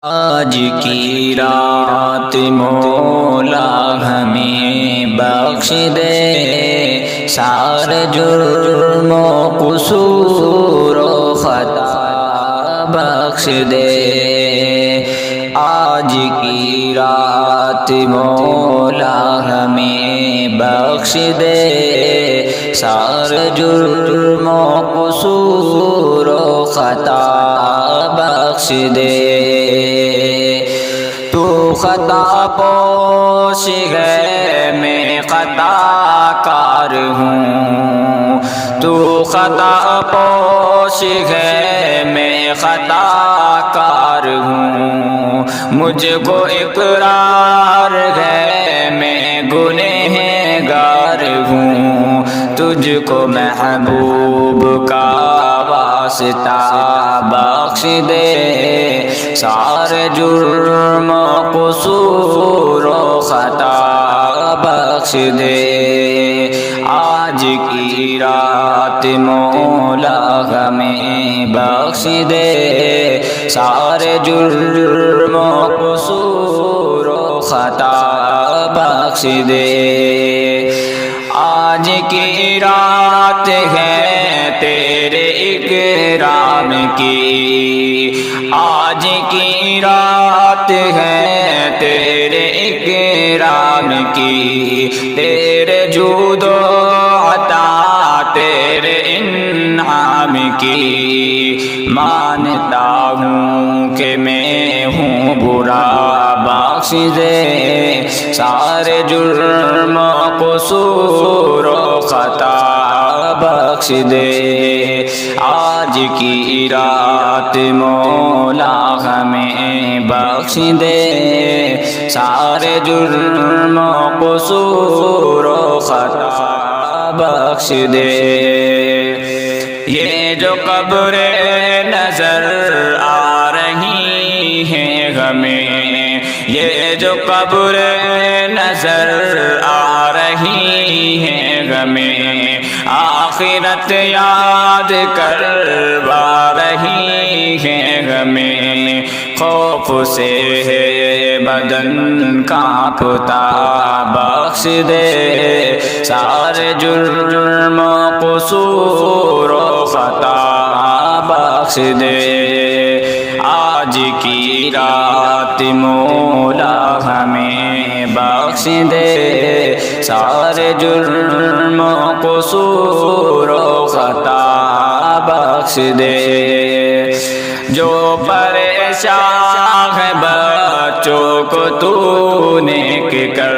آج کی رات مولا ہمیں بخش دے، سارے جرم و قصور و خطا بخش دے۔ آج کی رات مولا ہمیں بخش دے، سارے جرم و قصور و خطا بخش دے۔ تو خطا پوش ہے میں خطا کار ہوں، تو خطا پوش ہے میں خطا کار ہوں، مجھ کو اقرار ہے میں گنہگار ہوں، تجھ کو محبوب کا واسطہ بخش دے، سارے جرم و قصور و خطا بخش دے۔ آج کی رات مولا ہمیں بخش دے، سارے جرم و قصور و خطا بخش دے۔ آج کی رات ہے تیرے اکرام کی، آج کی رات ہے تیرے اکرام کی، تیرے جود و عطا تیرے انعام کی، مانتا ہوں کہ میں ہوں برا، بخش دے، سارے جرم و قصور و خطا بخش دے۔ آج کی رات مولا ہمیں بخش دے، سارے جرم و قصور و خطا بخش دے۔ یہ جو قبر نظر آ رہی ہے ہمیں، یہ جو قبر نظر آ رہی ہے ہمیں، آخرت یاد کروا رہی ہے ہمیں، خوف سے ہے بدن کانپتا، بخش دے، سارے جرم و قصور و خطا بخش دے۔ آج کی رات مولا ہمیں بخش دے، سارے جرم و قصور و خطا بخش دے۔ جو پریشان ہے بچوں کو تو نیک کر،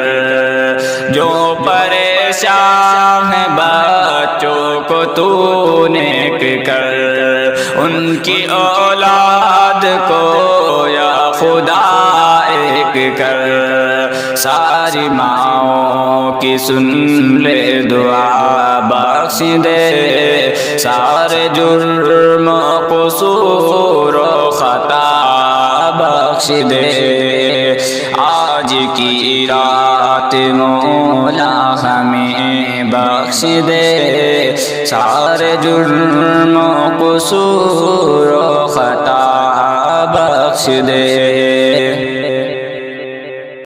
جو پریشان ہے بچوں کو تو نیک کر، ان کی اولاد کو یا خدا ایک کر، ساری ماؤں کی سن لے دعا، بخش دے، سارے جرم و قصور و خطا بخش دے۔ آج کی رات مولا ہمیں بخش دے، سارے جرم و قصور و خطا بخش دے۔